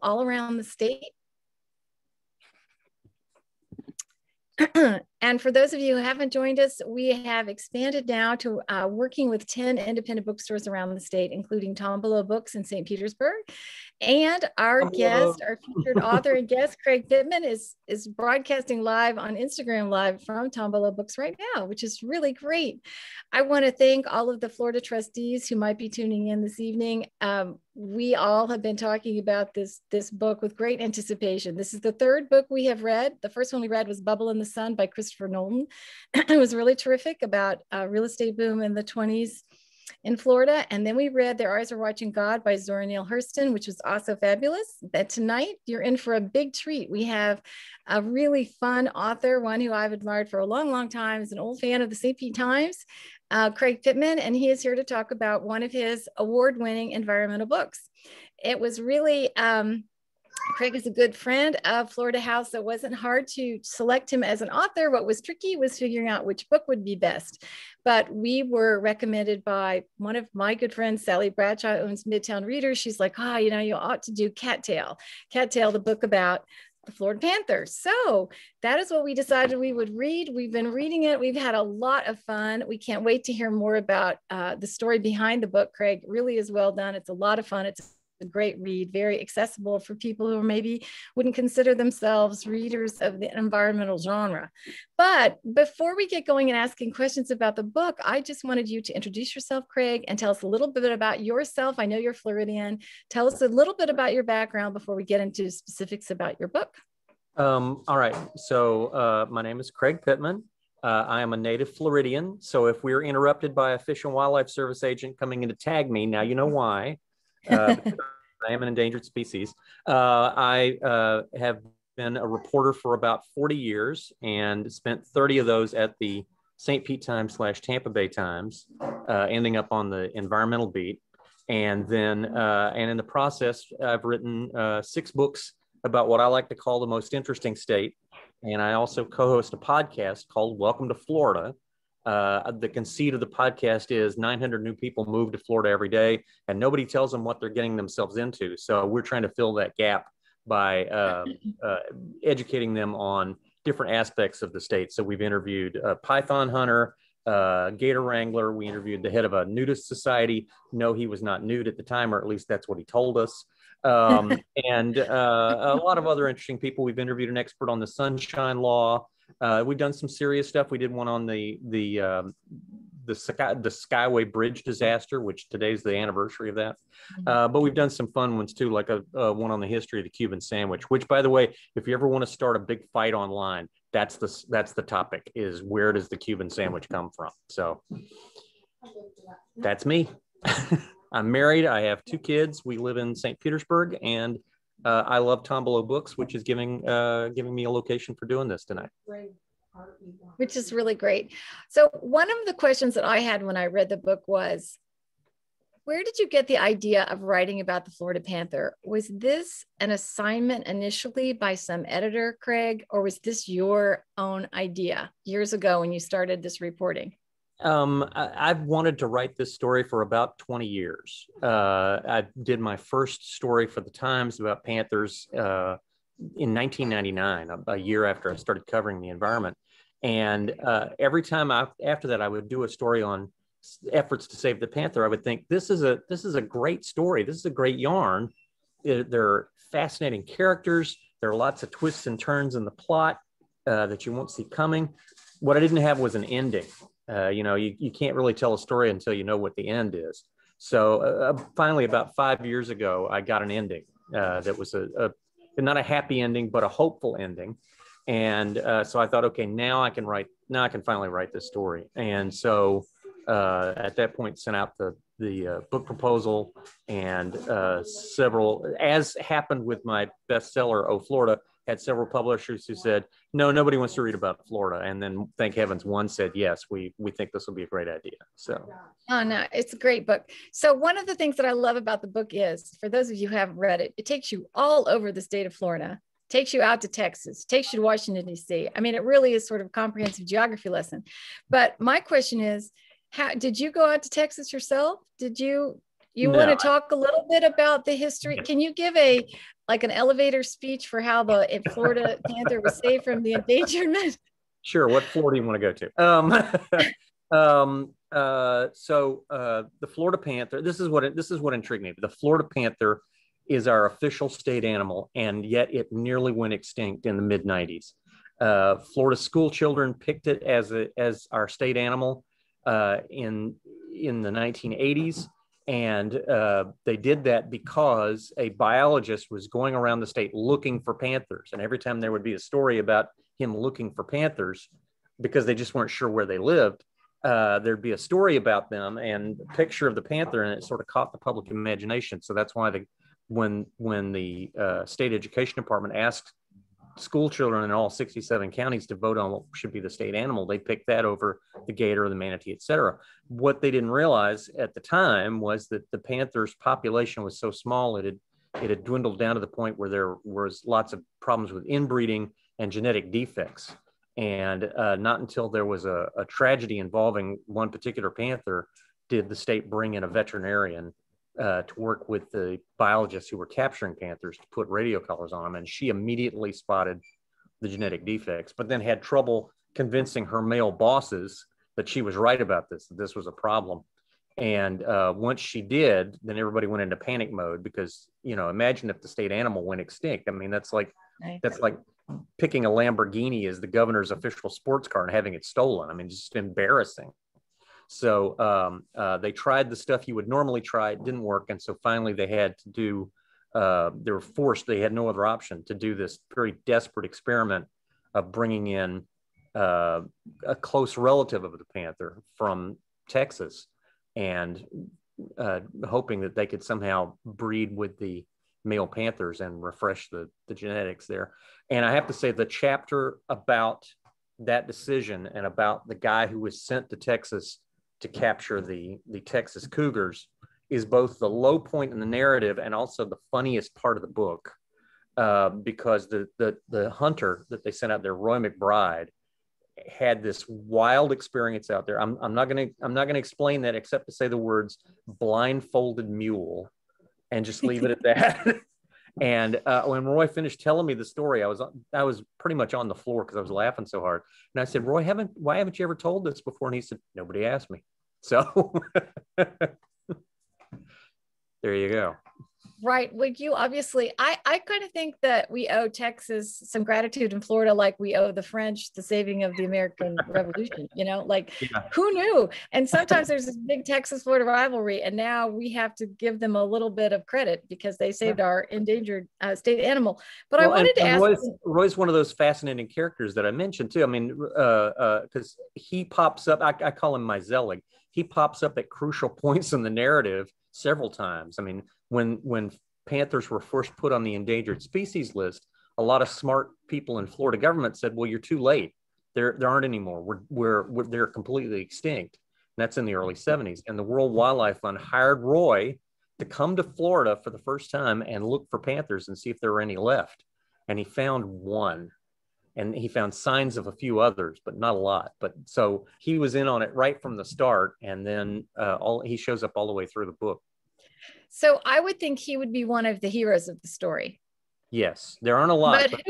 all around the state. And for those of you who haven't joined us, we have expanded now to working with 10 independent bookstores around the state, including Tombolo Books in St. Petersburg. And our guest, our featured author and guest, Craig Pittman, is broadcasting live on Instagram Live from Tombolo Books right now, which is really great. I want to thank all of the Florida trustees who might be tuning in this evening. We all have been talking about this book with great anticipation. This is the third book we have read. The first one we read was Bubble in the Sun by Christopher Nolan. It was really terrific about a real estate boom in the 20s in Florida. And then we read Their Eyes Are Watching God by Zora Neale Hurston, which was also fabulous. That tonight you're in for a big treat. We have a really fun author, one who I've admired for a long, long time, is an old fan of the St. Pete Times, Craig Pittman, and he is here to talk about one of his award-winning environmental books. It was really, Craig is a good friend of Florida House, so it wasn't hard to select him as an author. What was tricky was figuring out which book would be best. But we were recommended by one of my good friends, Sally Bradshaw, owns Midtown Readers. She's like, you ought to do Cattail, the book about the Florida Panthers. So that is what we decided we would read. We've been reading it. We've had a lot of fun. We can't wait to hear more about the story behind the book. Craig really is well done. It's a lot of fun. It's a great read, very accessible for people who maybe wouldn't consider themselves readers of the environmental genre. But before we get going and asking questions about the book, I just wanted you to introduce yourself, Craig, and tell us a little bit about yourself. I know you're Floridian. Tell us a little bit about your background before we get into specifics about your book. All right. So my name is Craig Pittman. I am a native Floridian. So if we're interrupted by a Fish and Wildlife Service agent coming in to tag me, now you know why. I am an endangered species. I have been a reporter for about 40 years and spent 30 of those at the St. Pete Times / Tampa Bay Times, ending up on the environmental beat. And then, and in the process, I've written 6 books about what I like to call the most interesting state. And I also co-host a podcast called Welcome to Florida. The conceit of the podcast is 900 new people move to Florida every day, and nobody tells them what they're getting themselves into. So we're trying to fill that gap by educating them on different aspects of the state. So we've interviewed a python hunter, gator wrangler. We interviewed the head of a nudist society. No, he was not nude at the time, or at least that's what he told us. And a lot of other interesting people. We've interviewed an expert on the sunshine law. We've done some serious stuff. We did one on the Skyway Bridge disaster, which today's the anniversary of that. But we've done some fun ones too, like a one on the history of the Cuban sandwich, which, by the way, if you ever want to start a big fight online, that's the topic, is where does the Cuban sandwich come from? So that's me. I'm married. I have 2 kids. We live in St. Petersburg, and I love Tombolo Books, which is giving me a location for doing this tonight. Which is really great. So one of the questions that I had when I read the book was, where did you get the idea of writing about the Florida panther? Was this an assignment initially by some editor, Craig, or was this your own idea years ago when you started this reporting? I've wanted to write this story for about 20 years. I did my first story for the Times about panthers in 1999, a year after I started covering the environment. And every time after that, I would do a story on efforts to save the panther. I would think, this is a great story. This is a great yarn. They're fascinating characters. There are lots of twists and turns in the plot that you won't see coming. What I didn't have was an ending. You can't really tell a story until you know what the end is. So finally, about 5 years ago, I got an ending that was not a happy ending, but a hopeful ending. And so I thought, okay, now I can finally write this story. And so at that point, sent out the book proposal, and several, as happened with my bestseller, Oh, Florida, had several publishers who said, no, nobody wants to read about Florida. And then, thank heavens, one said, yes, we think this will be a great idea. So. Oh, no, it's a great book. So one of the things that I love about the book is, for those of you who haven't read it, it takes you all over the state of Florida, takes you out to Texas, takes you to Washington, D.C. I mean, it really is sort of a comprehensive geography lesson. But my question is, how did you go out to Texas yourself? Did you want to talk a little bit about the history? Can you give a like an elevator speech for how the Florida panther was saved from the endangerment? Sure. What floor do you want to go to? The Florida panther. This is what intrigued me. The Florida panther is our official state animal, and yet it nearly went extinct in the mid '90s. Florida school children picked it as our state animal in the 1980s. And they did that because a biologist was going around the state looking for panthers. And every time there would be a story about him looking for panthers, because they just weren't sure where they lived, there'd be a story about them and a picture of the panther, and it sort of caught the public imagination. So that's why when the state education department asked school children in all 67 counties to vote on what should be the state animal, they picked that over the gator, the manatee, et cetera. What they didn't realize at the time was that the panther's population was so small, it had dwindled down to the point where there was lots of problems with inbreeding and genetic defects. And not until there was a tragedy involving one particular panther did the state bring in a veterinarian to work with the biologists who were capturing panthers to put radio collars on them. And she immediately spotted the genetic defects, but then had trouble convincing her male bosses that she was right about this, that this was a problem. And once she did, then everybody went into panic mode because, imagine if the state animal went extinct. I mean, that's like picking a Lamborghini as the governor's official sports car and having it stolen. I mean, just embarrassing. So they tried the stuff you would normally try. It didn't work. And so finally they had to do, they were forced, they had no other option to do this very desperate experiment of bringing in a close relative of the panther from Texas and hoping that they could somehow breed with the male panthers and refresh the genetics there. And I have to say the chapter about that decision and about the guy who was sent to Texas to capture the Texas cougars is both the low point in the narrative and also the funniest part of the book, because the hunter that they sent out there, Roy McBride, had this wild experience out there. I'm not gonna explain that except to say the words blindfolded mule and just leave it at that. And when Roy finished telling me the story, I was pretty much on the floor because I was laughing so hard. And I said, Roy, why haven't you ever told this before? And he said, nobody asked me. So there you go. Right. Well, you obviously, I kind of think that we owe Texas some gratitude in Florida, like we owe the French the saving of the American Revolution, Who knew? And sometimes there's this big Texas-Florida rivalry, and now we have to give them a little bit of credit because they saved our endangered state animal. But I wanted to ask. Roy's one of those fascinating characters that I mentioned too. I mean, because he pops up, I call him my Zelig. He pops up at crucial points in the narrative several times. I mean, when panthers were first put on the endangered species list, a lot of smart people in Florida government said, well, you're too late. There aren't any more. They're completely extinct. And that's in the early 70s. And the World Wildlife Fund hired Roy to come to Florida for the first time and look for panthers and see if there were any left. And he found one. And he found signs of a few others, but not a lot. But so he was in on it right from the start. And then he shows up all the way through the book. So I would think he would be one of the heroes of the story. Yes, there aren't a lot. But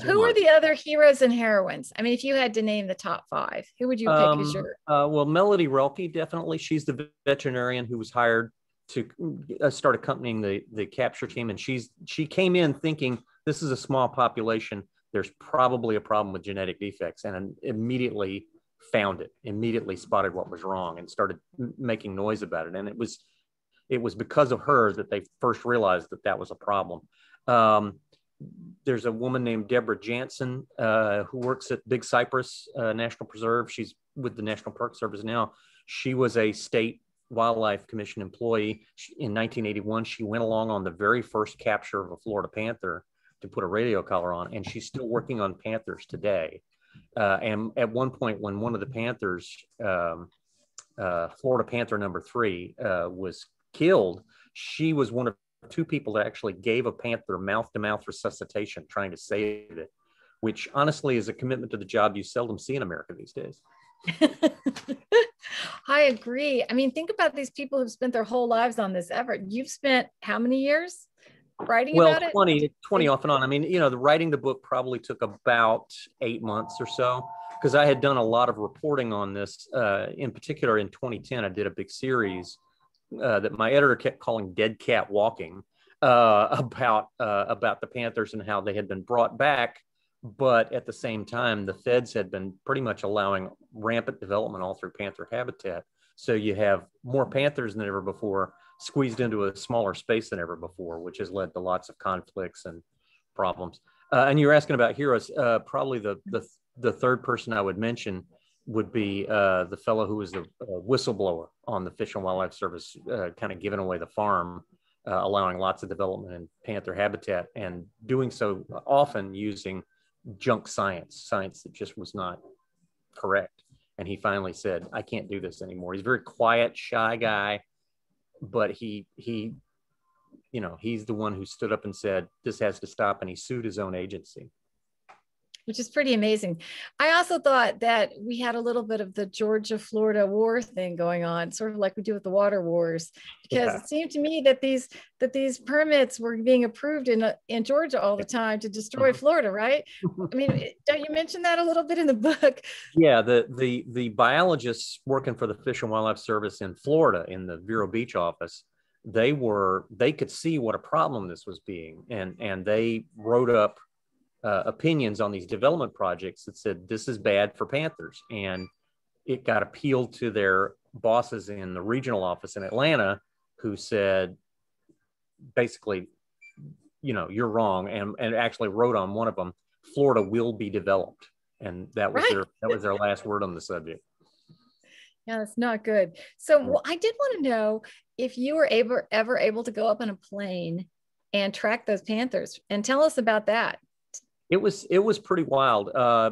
who are the other heroes and heroines? I mean, if you had to name the top 5, who would you pick as your? Well, Melody Relke, definitely. She's the veterinarian who was hired to start accompanying the capture team. And she came in thinking this is a small population. There's probably a problem with genetic defects, and immediately found it, immediately spotted what was wrong and started making noise about it. And it was because of her that they first realized that was a problem. There's a woman named Deborah Jansen who works at Big Cypress National Preserve. She's with the National Park Service now. She was a state Wildlife Commission employee. In 1981, she went along on the very first capture of a Florida panther to put a radio collar on, and she's still working on panthers today. And at one point, when one of the panthers, Florida panther number 3, was killed, she was one of 2 people that actually gave a panther mouth-to-mouth resuscitation, trying to save it, which honestly is a commitment to the job you seldom see in America these days. I agree. I mean, think about these people who've spent their whole lives on this effort. You've spent how many years? writing Well, about it? 20 off and on. I mean, you know, the writing the book probably took about 8 months or so, because I had done a lot of reporting on this. In particular, in 2010, I did a big series that my editor kept calling "Dead Cat Walking," about the panthers and how they had been brought back, but at the same time, the feds had been pretty much allowing rampant development all through panther habitat. So you have more panthers than ever before, squeezed into a smaller space than ever before, which has led to lots of conflicts and problems. And you're asking about heroes. Probably the third person I would mention would be the fellow who was the whistleblower on the Fish and Wildlife Service, kind of giving away the farm, allowing lots of development in panther habitat, and doing so often using junk science that just was not correct. And he finally said, I can't do this anymore. He's a very quiet, shy guy, but he you know, he's the one who stood up and said, this has to stop. And he sued his own agency. Which is pretty amazing. I also thought that we had a little bit of the Georgia-Florida war thing going on, sort of like we do with the water wars, because it seemed to me that these permits were being approved in Georgia all the time to destroy Florida, right? I mean, don't you mention that a little bit in the book? Yeah, the biologists working for the Fish and Wildlife Service in Florida in the Vero Beach office, they could see what a problem this was being, and they wrote up opinions on these development projects that said this is bad for panthers, and it got appealed to their bosses in the regional office in Atlanta, who said basically, you know, you're wrong, and actually wrote on one of them, Florida will be developed, and that was their last word on the subject. Yeah, that's not good. So I did want to know if you were ever able to go up on a plane and track those panthers, and tell us about that. It was pretty wild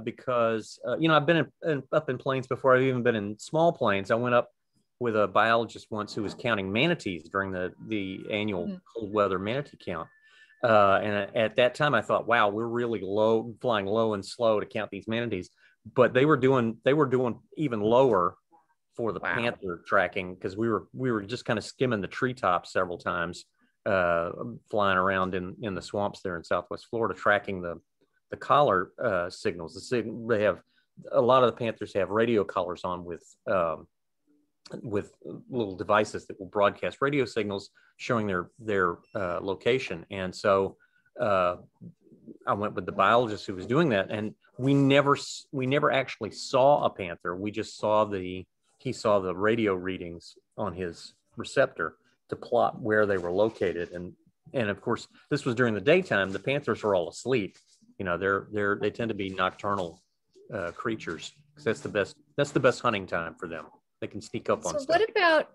because you know, I've been up in planes before. I've even been in small planes. I went up with a biologist once who was counting manatees during the annual cold weather manatee count. And at that time, I thought, wow, we're really flying low and slow to count these manatees. But they were doing even lower for the panther tracking, because we were just kind of skimming the treetops several times, flying around in the swamps there in Southwest Florida, tracking the collar signals. They have a lot of the panthers have radio collars on with little devices that will broadcast radio signals showing their location. And so I went with the biologist who was doing that, and we never actually saw a panther. We just he saw the radio readings on his receptor to plot where they were located. And of course, this was during the daytime. The panthers were all asleep. You know, they tend to be nocturnal creatures, because that's the best hunting time for them. They can sneak up on stuff. What about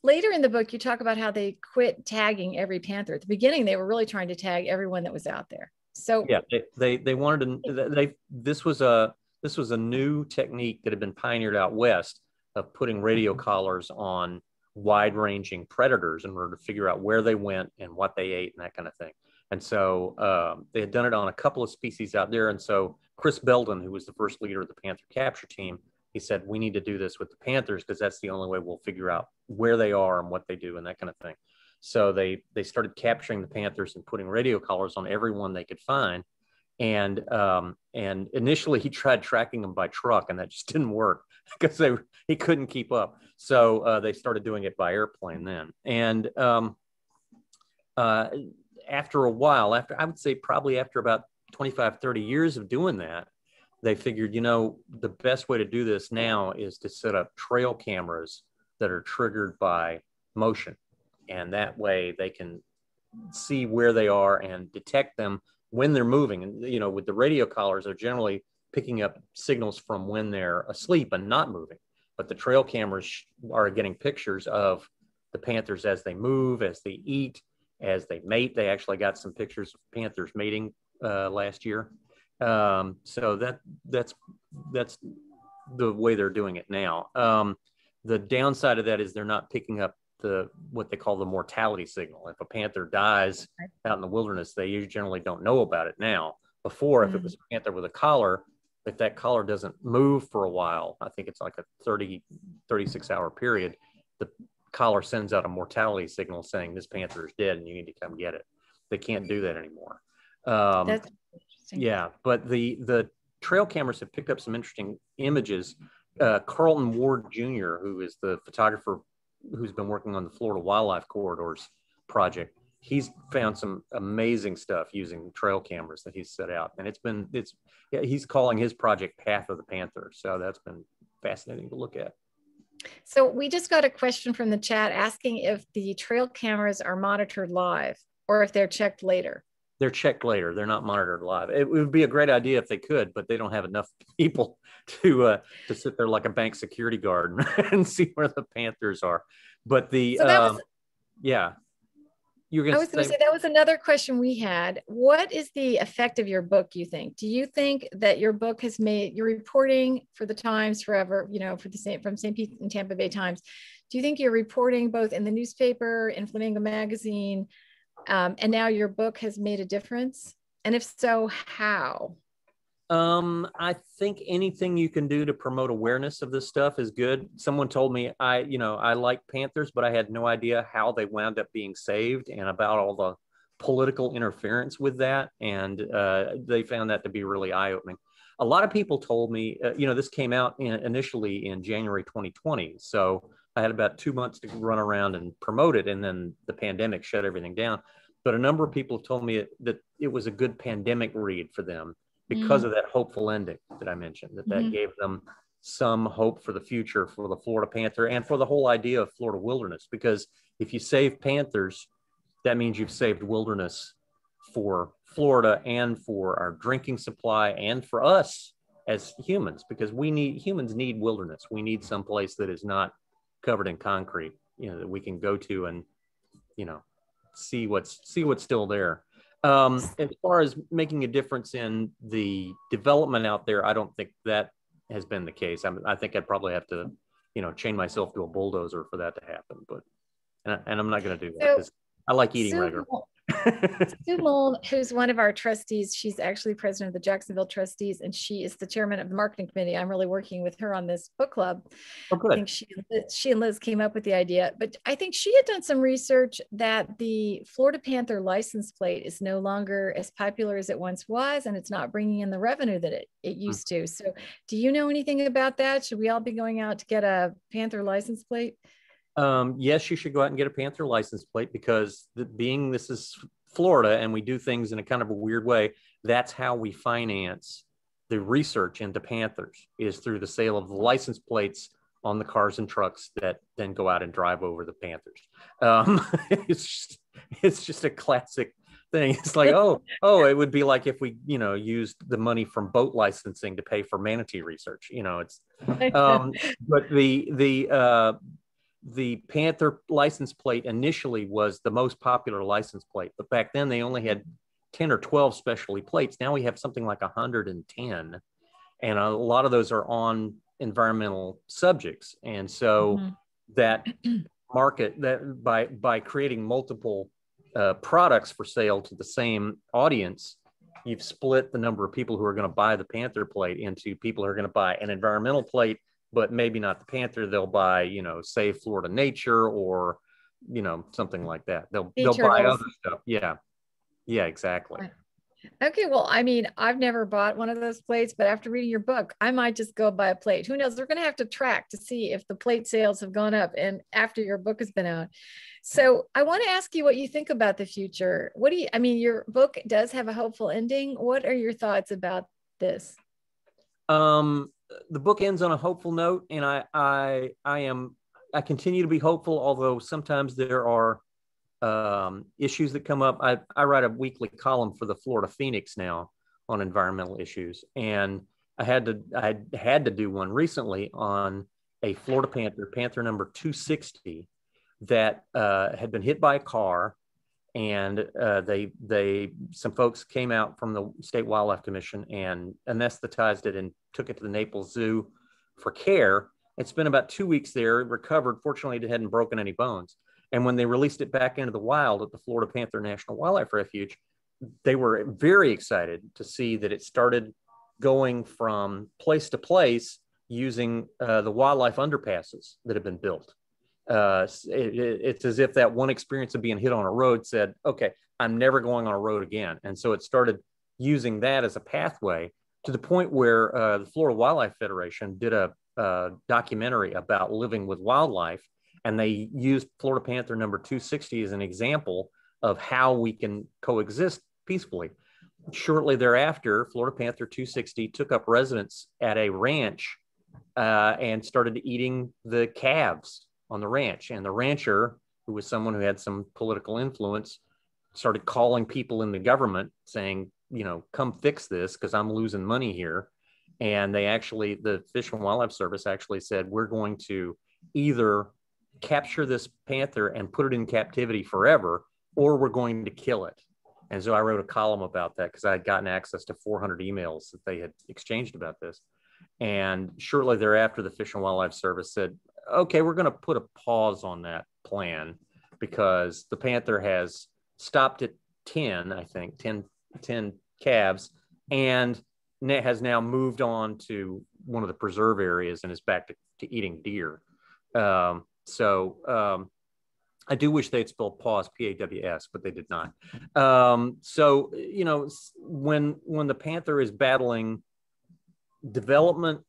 later in the book? You talk about how they quit tagging every panther. At the beginning, they were really trying to tag everyone that was out there. So yeah, they wanted to. This was a new technique that had been pioneered out west, of putting radio collars on wide-ranging predators in order to figure out where they went and what they ate and that kind of thing. And so they had done it on a couple of species out there. And so Chris Belden, who was the first leader of the panther capture team, he said, we need to do this with the panthers, because that's the only way we'll figure out where they are and what they do and that kind of thing. So they started capturing the panthers and putting radio collars on everyone they could find. And initially he tried tracking them by truck, and that just didn't work, because he couldn't keep up. So they started doing it by airplane then. And after a while, I would say probably after about 25, 30 years of doing that, they figured, you know, the best way to do this now is to set up trail cameras that are triggered by motion. And that way they can see where they are and detect them when they're moving. And, you know, with the radio collars, they're generally picking up signals from when they're asleep and not moving. But the trail cameras are getting pictures of the panthers as they move, as they eat, as they mate. They actually got some pictures of panthers mating last year. So that's the way they're doing it now. The downside of that is they're not picking up what they call the mortality signal. If a panther dies out in the wilderness, they generally don't know about it now. Before, if it was a panther with a collar, if that collar doesn't move for a while, I think it's like a 36 hour period, the collar sends out a mortality signal saying this panther is dead and you need to come get it. they can't do that anymore. That's interesting. Yeah, but the trail cameras have picked up some interesting images. Carlton Ward Jr., who is the photographer who's been working on the Florida Wildlife Corridors project, he's found some amazing stuff using trail cameras that he's set out, and he's calling his project Path of the Panther. So that's been fascinating to look at. So we just got a question from the chat asking if the trail cameras are monitored live or if they're checked later. They're checked later. They're not monitored live. It would be a great idea if they could, but they don't have enough people to sit there like a bank security guard and see where the panthers are. But yeah. I was going to say that was another question we had. What is the effect of your book, you think? Do you think that your book has made your reporting for the Times Forever, from St. Pete and Tampa Bay Times? Do you think your reporting both in the newspaper, in Flamingo Magazine, and now your book has made a difference? And if so, how? I think anything you can do to promote awareness of this stuff is good. Someone told me I like panthers, but I had no idea how they wound up being saved and about all the political interference with that. And they found that to be really eye-opening. A lot of people told me, this came out initially in January 2020. So I had about 2 months to run around and promote it. And then the pandemic shut everything down. But a number of people have told me that it was a good pandemic read for them, because of that hopeful ending that I mentioned, that gave them some hope for the future for the Florida panther and for the whole idea of Florida wilderness. Because if you save panthers, that means you've saved wilderness for Florida and for our drinking supply and for us as humans, because humans need wilderness. We need some place that is not covered in concrete, that we can go to and, see what's still there. As far as making a difference in the development out there, I don't think that has been the case. I think I'd probably have to, chain myself to a bulldozer for that to happen. But and I'm not going to do that because I like eating regular. Sue Mullen, who's one of our trustees, she's actually president of the Jacksonville Trustees, and she is the chairman of the marketing committee. I'm really working with her on this book club. Oh, good. I think she and Liz came up with the idea, but I think she had done some research that the Florida Panther license plate is no longer as popular as it once was, and it's not bringing in the revenue that it used to. So do you know anything about that? Should we all be going out to get a Panther license plate? Yes, you should go out and get a Panther license plate, because this is Florida and we do things in a kind of a weird way. That's how we finance the research into panthers, is through the sale of the license plates on the cars and trucks that then go out and drive over the panthers. It's just a classic thing. It's like, oh, it would be like if we, used the money from boat licensing to pay for manatee research. But the Panther license plate initially was the most popular license plate, but back then they only had 10 or 12 specialty plates. Now we have something like 110, and a lot of those are on environmental subjects. And so that market, that by creating multiple products for sale to the same audience, you've split the number of people who are going to buy the Panther plate into people who are going to buy an environmental plate, but maybe not the Panther. They'll buy, Save Florida Nature, or, something like that. They'll buy other stuff. Yeah. Yeah, exactly. Okay. Well, I mean, I've never bought one of those plates, but after reading your book, I might just go buy a plate. Who knows? We're going to have to track to see if the plate sales have gone up and after your book has been out. So I want to ask you what you think about the future. Your book does have a hopeful ending. What are your thoughts about this? The book ends on a hopeful note, and I continue to be hopeful, although sometimes there are issues that come up. I write a weekly column for the Florida Phoenix now on environmental issues, and I had to do one recently on a Florida panther number 260 that had been hit by a car. And some folks came out from the State Wildlife Commission and anesthetized it and took it to the Naples Zoo for care. It spent about 2 weeks there, recovered. Fortunately, it hadn't broken any bones. And when they released it back into the wild at the Florida Panther National Wildlife Refuge, they were very excited to see that it started going from place to place using the wildlife underpasses that have been built. It's as if that one experience of being hit on a road said, okay, I'm never going on a road again. And so it started using that as a pathway to the point where the Florida Wildlife Federation did a documentary about living with wildlife. And they used Florida panther number 260 as an example of how we can coexist peacefully. Shortly thereafter, Florida panther 260 took up residence at a ranch and started eating the calves on the ranch. And the rancher, who was someone who had some political influence, started calling people in the government saying, come fix this because I'm losing money here. And the Fish and Wildlife Service actually said, we're going to either capture this panther and put it in captivity forever, or we're going to kill it. And so I wrote a column about that because I had gotten access to 400 emails that they had exchanged about this. And shortly thereafter, the Fish and Wildlife Service said, okay, we're going to put a pause on that plan because the panther has stopped at 10 calves, and has now moved on to one of the preserve areas and is back to eating deer. I do wish they'd spelled pause, P-A-W-S, but they did not. When the panther is battling development,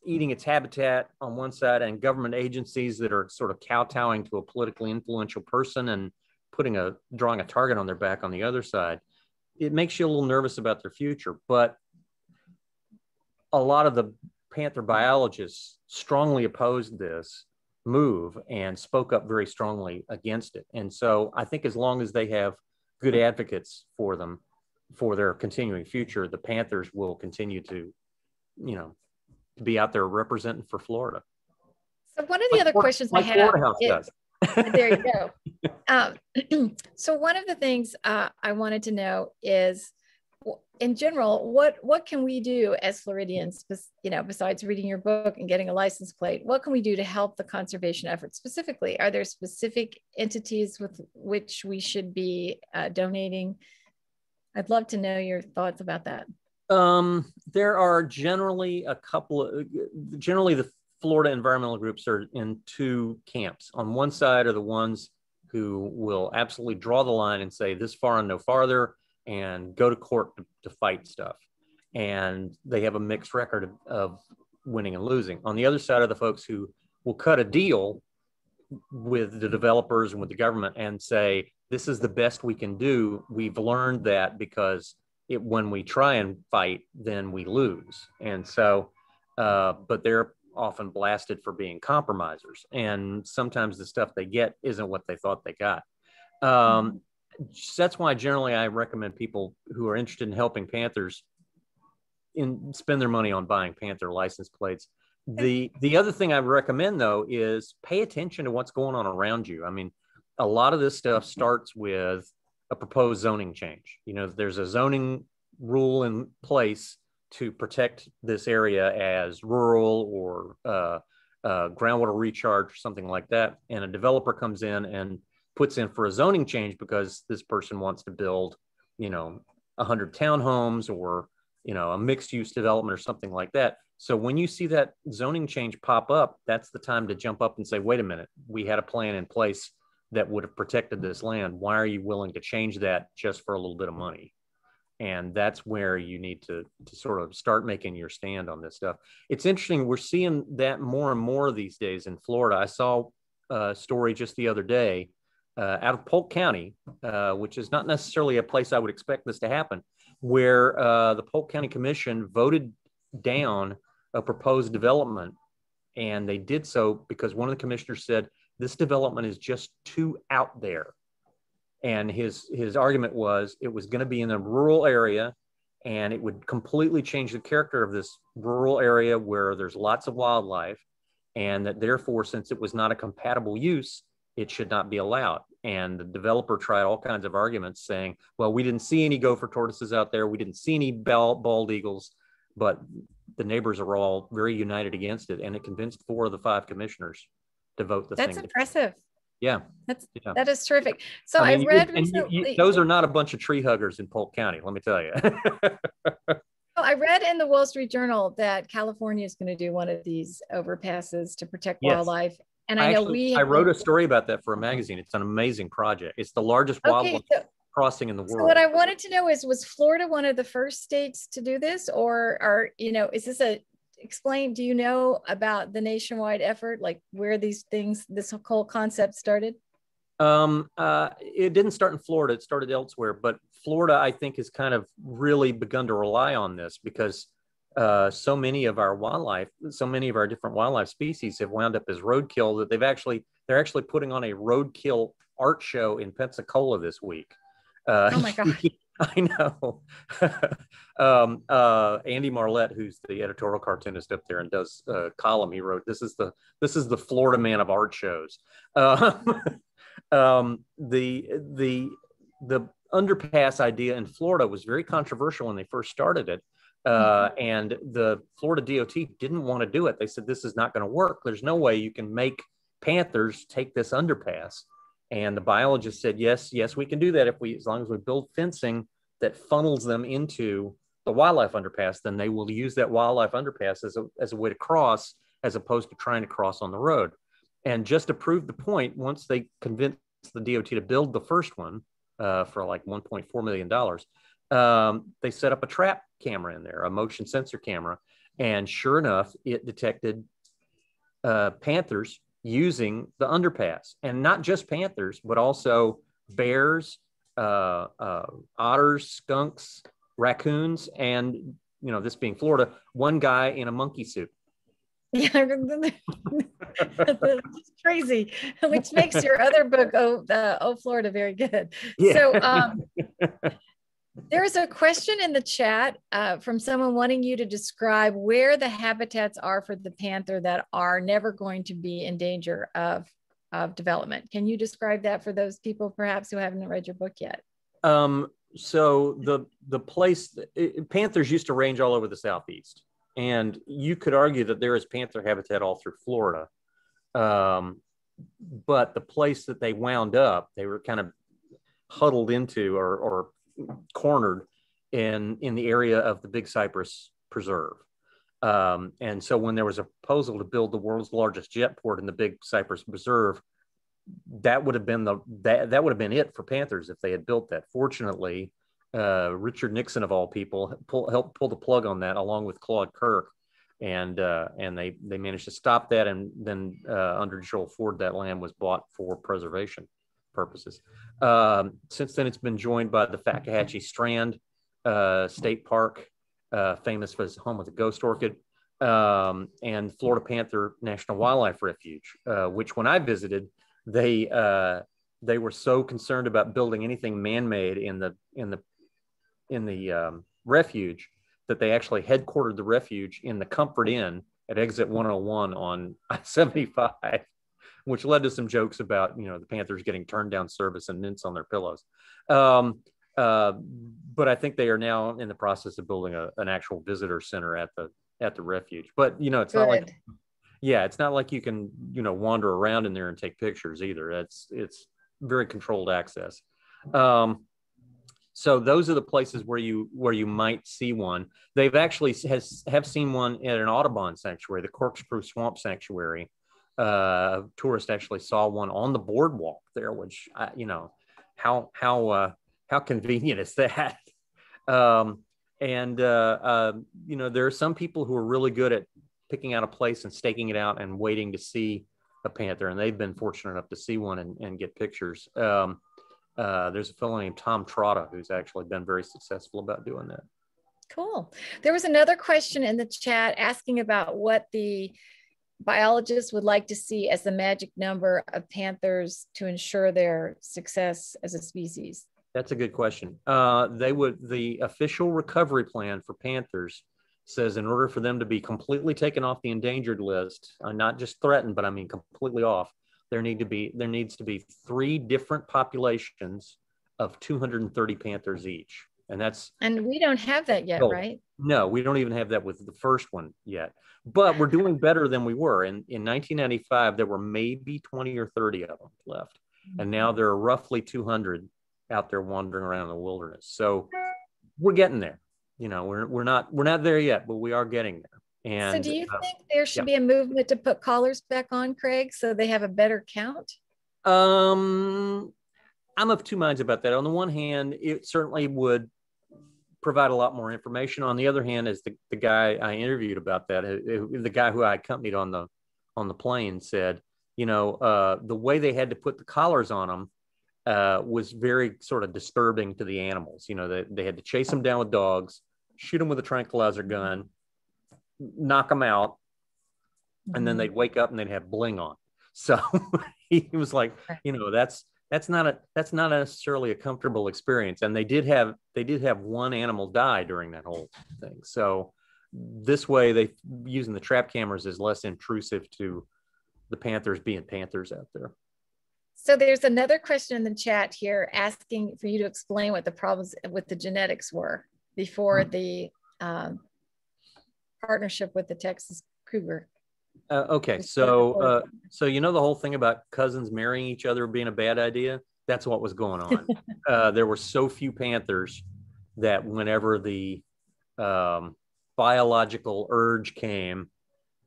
eating its habitat on one side, and government agencies that are sort of kowtowing to a politically influential person and drawing a target on their back on the other side, it makes you a little nervous about their future. But a lot of the panther biologists strongly opposed this move and spoke up very strongly against it. And so I think as long as they have good advocates for them, for their continuing future, the panthers will continue to, be out there representing for Florida. So one of the other questions I have is, there you go. So one of the things I wanted to know is, in general, what can we do as Floridians, besides reading your book and getting a license plate? What can we do to help the conservation effort specifically? Are there specific entities with which we should be donating? I'd love to know your thoughts about that. There are generally the Florida environmental groups are in two camps. On one side are the ones who will absolutely draw the line and say this far and no farther, and go to court to fight stuff. And they have a mixed record of winning and losing. On the other side are the folks who will cut a deal with the developers and with the government and say, this is the best we can do. We've learned that because when we try and fight, then we lose. And so, but they're often blasted for being compromisers. And sometimes the stuff they get isn't what they thought they got. That's why generally I recommend people who are interested in helping panthers spend their money on buying panther license plates. The other thing I recommend, though, is pay attention to what's going on around you. I mean, a lot of this stuff starts with a proposed zoning change. There's a zoning rule in place to protect this area as rural or groundwater recharge or something like that. And a developer comes in and puts in for a zoning change because this person wants to build, 100 townhomes or, a mixed use development or something like that. So when you see that zoning change pop up, that's the time to jump up and say, wait a minute, we had a plan in place that would have protected this land. Why are you willing to change that just for a little bit of money? And that's where you need to sort of start making your stand on this stuff. It's interesting. We're seeing that more and more these days in Florida. I saw a story just the other day out of Polk County, which is not necessarily a place I would expect this to happen, where the Polk County Commission voted down a proposed development. And they did so because one of the commissioners said, this development is just too out there. And his argument was it was going to be in a rural area and it would completely change the character of this rural area where there's lots of wildlife, and that therefore, since it was not a compatible use, it should not be allowed. And the developer tried all kinds of arguments saying, well, we didn't see any gopher tortoises out there. We didn't see any bald eagles, but the neighbors are all very united against it. And it convinced 4 of the 5 commissioners to vote the thing. That's impressive. Yeah. That is terrific. So I read recently, those are not a bunch of tree huggers in Polk County, let me tell you. Well, I read in the Wall Street Journal that California is going to do one of these overpasses to protect wildlife. And I know we I have wrote a story about that for a magazine. It's an amazing project. It's the largest wildlife crossing in the world. So what I wanted to know is, was Florida one of the first states to do this, or is this explain, do you know about the nationwide effort, like where this whole concept started? It didn't start in Florida. It started elsewhere, but Florida, I think, has kind of really begun to rely on this because so many of our different wildlife species have wound up as roadkill that they're actually putting on a roadkill art show in Pensacola this week. Oh my God. I know. Andy Marlette, who's the editorial cartoonist up there and does a column, he wrote, this is the Florida man of art shows. The underpass idea in Florida was very controversial when they first started it. And the Florida DOT didn't want to do it. They said, this is not going to work. There's no way you can make panthers take this underpass. And the biologist said, yes, we can do that as long as we build fencing that funnels them into the wildlife underpass, then they will use that wildlife underpass as a way to cross, as opposed to trying to cross on the road. And just to prove the point, once they convinced the DOT to build the first one for like $1.4 million, they set up a trap camera in there, a motion sensor camera. And sure enough, it detected panthers using the underpass, and not just panthers, but also bears, otters, skunks, raccoons, and, this being Florida, one guy in a monkey suit. Yeah, it's crazy, which makes your other book, Florida, very good. Yeah. So there's a question in the chat from someone wanting you to describe where the habitats are for the panther that are never going to be in danger of development. Can you describe that for those people perhaps who haven't read your book yet? So the place, panthers used to range all over the Southeast. And you could argue that there is panther habitat all through Florida. But the place that they wound up, they were kind of huddled into or cornered in the area of the Big Cypress Preserve. And so when there was a proposal to build the world's largest jet port in the Big Cypress Preserve, that would have been it for panthers if they had built that. Fortunately, Richard Nixon, of all people, helped pull the plug on that, along with Claude Kirk, and they managed to stop that. And then under Gerald Ford, that land was bought for preservation purposes. Since then, it's been joined by the Fakahatchee Strand State Park, famous for its home of the ghost orchid, and Florida Panther National Wildlife Refuge, which when I visited, they were so concerned about building anything man-made in the refuge that they actually headquartered the refuge in the Comfort Inn at exit 101 on I-75, which led to some jokes about, the Panthers getting turned down service and mints on their pillows. But I think they are now in the process of building an actual visitor center at the refuge. But, it's not like, it's not like you can, wander around in there and take pictures either. It's very controlled access. So those are the places where you might see one. They've actually have seen one at an Audubon sanctuary, the Corkscrew Swamp Sanctuary. A tourist actually saw one on the boardwalk there, which how convenient is that? There are some people who are really good at picking out a place and staking it out and waiting to see a panther, and they've been fortunate enough to see one and get pictures. There's a fellow named Tom Trotta who's actually been very successful about doing that. Cool. There was another question in the chat asking about what the biologists would like to see as the magic number of panthers to ensure their success as a species. That's a good question. The official recovery plan for panthers says in order for them to be completely taken off the endangered list, not just threatened, but I mean completely off, there needs to be 3 different populations of 230 panthers each. And we don't have that yet, right? No, we don't even have that with the first one yet. But we're doing better than we were. In 1995, there were maybe 20 or 30 of them left. And now there are roughly 200 out there wandering around in the wilderness. So we're getting there. We're not there yet, but we are getting there. So And do you think there yeah. should be a movement to put collars back on, Craig, so they have a better count? I'm of two minds about that. On the one hand, it certainly would provide a lot more information. On the other hand, as the guy I interviewed about that, the guy who I accompanied on the plane said, the way they had to put the collars on them was very sort of disturbing to the animals. They had to chase them down with dogs, shoot them with a tranquilizer gun, knock them out, and then they'd wake up and they'd have bling on. So he was like, that's not necessarily a comfortable experience. And they did have one animal die during that whole thing. So this way, using the trap cameras is less intrusive to the panthers being panthers out there. So there's another question in the chat here asking for you to explain what the problems with the genetics were before the partnership with the Texas Cougar. Okay, so the whole thing about cousins marrying each other being a bad idea? That's what was going on. There were so few panthers that whenever the biological urge came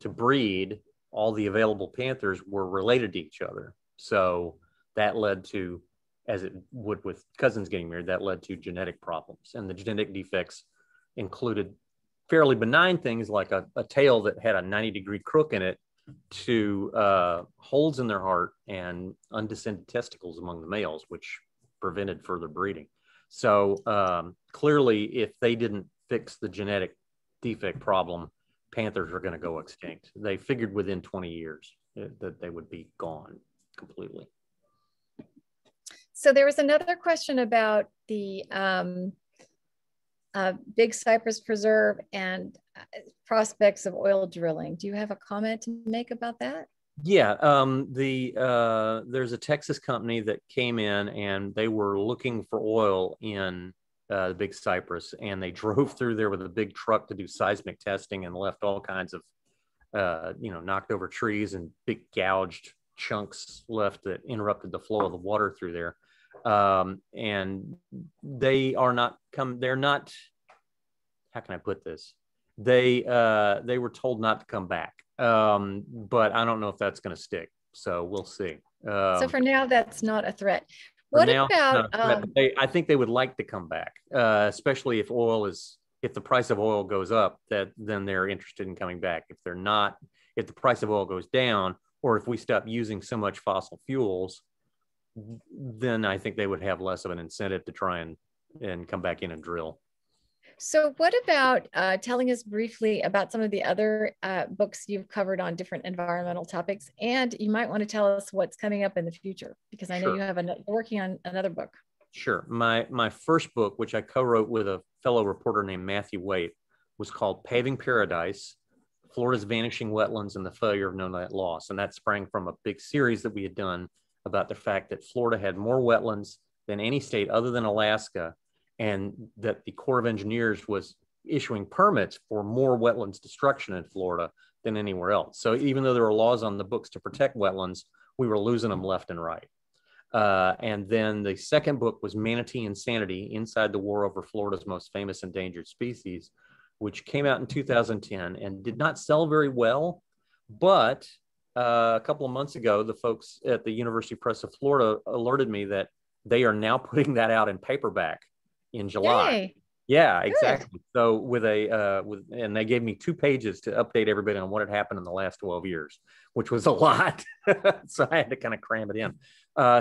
to breed, all the available panthers were related to each other. So that led to, as it would with cousins getting married, that led to genetic problems. And the genetic defects included fairly benign things like a tail that had a 90-degree crook in it, to holes in their heart and undescended testicles among the males, which prevented further breeding. So clearly, if they didn't fix the genetic defect problem, panthers are going to go extinct. They figured within 20 years that they would be gone completely. So there was another question about the Big Cypress Preserve and prospects of oil drilling. Do you have a comment to make about that? Yeah, there's a Texas company that came in and they were looking for oil in the Big Cypress, and they drove through there with a big truck to do seismic testing and left all kinds of, knocked over trees and big gouged chunks left that interrupted the flow of the water through there. And they're not, how can I put this? They were told not to come back. But I don't know if that's going to stick. So we'll see. So for now, that's not a threat. What about? I think they would like to come back, especially if the price of oil goes up, then they're interested in coming back. If they're not, if the price of oil goes down, or if we stop using so much fossil fuels, then I think they would have less of an incentive to try and come back in and drill. So what about telling us briefly about some of the other books you've covered on different environmental topics? And you might want to tell us what's coming up in the future, because I know you have you're working on another book. Sure. My first book, which I co-wrote with a fellow reporter named Matthew Waite, was called Paving Paradise: Florida's Vanishing Wetlands and the Failure of No-Net Loss. And that sprang from a big series that we had done about the fact that Florida had more wetlands than any state other than Alaska, and that the Corps of Engineers was issuing permits for more wetlands destruction in Florida than anywhere else. So even though there were laws on the books to protect wetlands, we were losing them left and right. And then the second book was Manatee Insanity: Inside the War Over Florida's Most Famous Endangered Species, which came out in 2010 and did not sell very well. But a couple of months ago, the folks at the University Press of Florida alerted me that they are now putting that out in paperback in July. Yay. Yeah, exactly. Good. So and they gave me 2 pages to update everybody on what had happened in the last 12 years, which was a lot. So I had to kind of cram it in.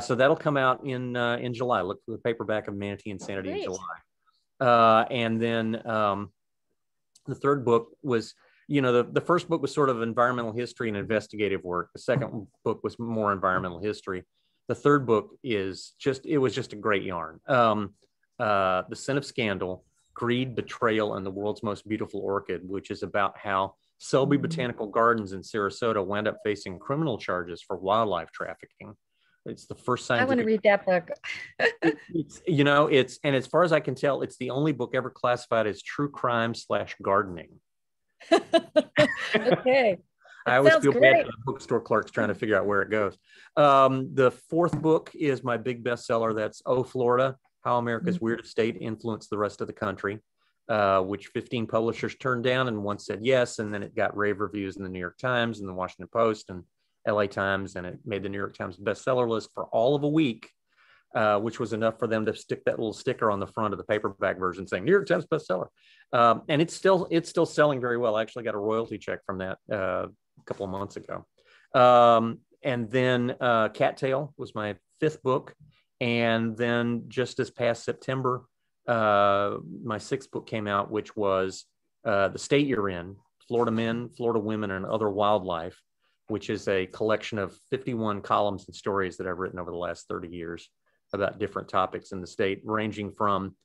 So that'll come out in July. Look for the paperback of Manatee Insanity in July. And then the third book was, the first book was sort of environmental history and investigative work. The second book was more environmental history. The third book was just a great yarn. The Sin of Scandal: Greed, Betrayal, and the World's Most Beautiful Orchid, which is about how Selby Botanical Gardens in Sarasota wound up facing criminal charges for wildlife trafficking. It's the first scientific. I want to read that book. And as far as I can tell, it's the only book ever classified as true crime / gardening. Okay. I always feel bad for the bookstore clerks trying to figure out where it goes. The fourth book is my big bestseller. That's Oh, Florida: How America's Weirdest State Influenced the Rest of the Country. which 15 publishers turned down, and one said yes. And then it got rave reviews in the New York Times and the Washington Post and LA Times, and it made the New York Times bestseller list for all of a week, which was enough for them to stick that little sticker on the front of the paperback version saying New York Times bestseller. And it's still selling very well. I actually got a royalty check from that a couple of months ago. And then Cattail was my 5th book. And then just this past September, my 6th book came out, which was The State You're In, Florida Men, Florida Women, and Other Wildlife, which is a collection of 51 columns and stories that I've written over the last 30 years about different topics in the state, ranging from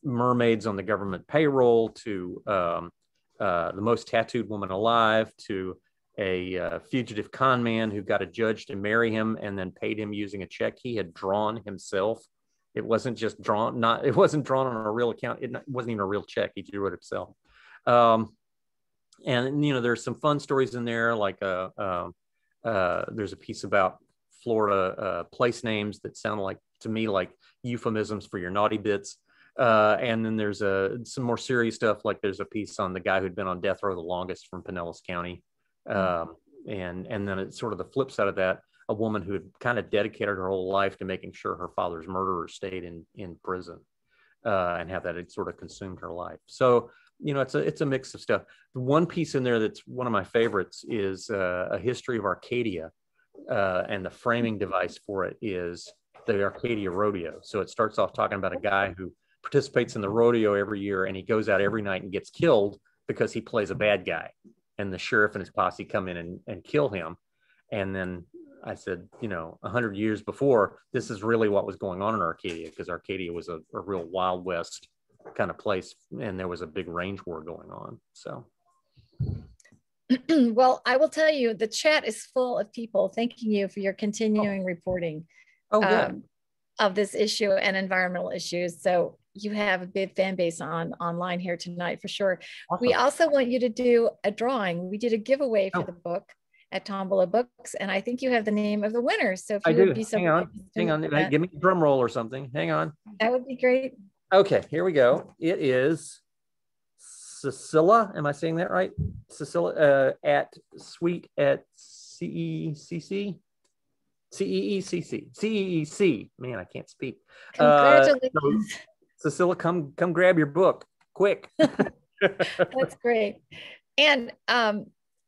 mermaids on the government payroll to the most tattooed woman alive, to a fugitive con man who got a judge to marry him and then paid him using a check he had drawn himself. It wasn't just drawn, it wasn't drawn on a real account. It wasn't even a real check. He drew it himself. And, you know, there's some fun stories in there. Like there's a piece about Florida place names that sound like, to me, like euphemisms for your naughty bits. And then there's some more serious stuff. Like there's a piece on the guy who'd been on death row the longest from Pinellas County. And then it's sort of the flip side of that, a woman who had kind of dedicated her whole life to making sure her father's murderer stayed in prison, and how that had sort of consumed her life. So, you know, it's a mix of stuff. The one piece in there that's one of my favorites is a history of Arcadia, and the framing device for it is the Arcadia Rodeo. So it starts off talking about a guy who participates in the rodeo every year, and he goes out every night and gets killed because he plays a bad guy, and the sheriff and his posse come in and kill him. And then I said, you know, 100 years before, this is really what was going on in Arcadia, because Arcadia was a real Wild West kind of place, and there was a big range war going on. So. Well, I will tell you, the chat is full of people thanking you for your continuing reporting of this issue and environmental issues. So you have a big fan base online here tonight for sure. Awesome. We also want you to do a drawing. We did a giveaway for the book at Tombolo Books, and I think you have the name of the winner. So if you would be so hang on, give me a drum roll or something. Hang on. That would be great. Okay, here we go. It is Cecilia. Am I saying that right? Cecilia at Sweet at CEECC. CEECC. Man, I can't speak. Congratulations. Cecilia, come grab your book quick. That's great. And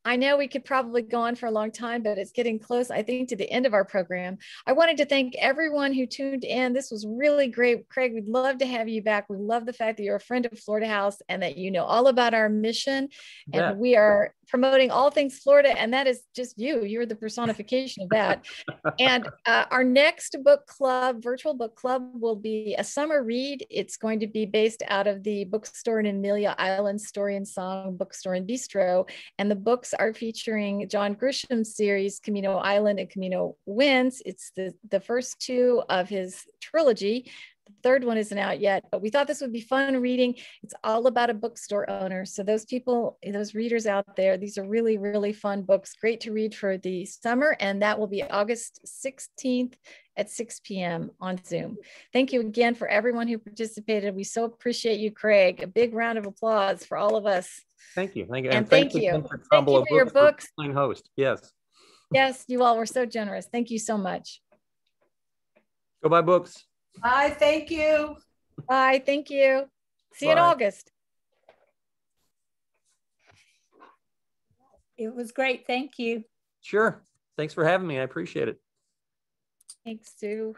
I know we could probably go on for a long time, but it's getting close, I think, to the end of our program. I wanted to thank everyone who tuned in. This was really great. Craig, we'd love to have you back. We love the fact that you're a friend of Florida House and that you know all about our mission. And we are promoting all things Florida, and that is just you. You're the personification of that. And our next book club, virtual book club, will be a summer read. It's going to be based out of the bookstore in Amelia Island, Story and Song Bookstore and Bistro. And the books are featuring John Grisham's series, Camino Island and Camino Winds. It's the first 2 of his trilogy. The 3rd one isn't out yet, but we thought this would be fun reading. It's all about a bookstore owner. So those people, those readers out there, these are really, really fun books. Great to read for the summer. And that will be August 16th at 6 p.m. on Zoom. Thank you again for everyone who participated. We so appreciate you, Craig. A big round of applause for all of us. Thank you. And thank you. Thank you for your books. Host. Yes. Yes, you all were so generous. Thank you so much. Go buy books. Bye. Thank you. Bye. Thank you. See you in August. It was great. Thank you. Sure. Thanks for having me. I appreciate it. Thanks, Sue.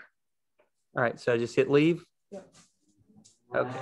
All right. So I just hit leave. Okay.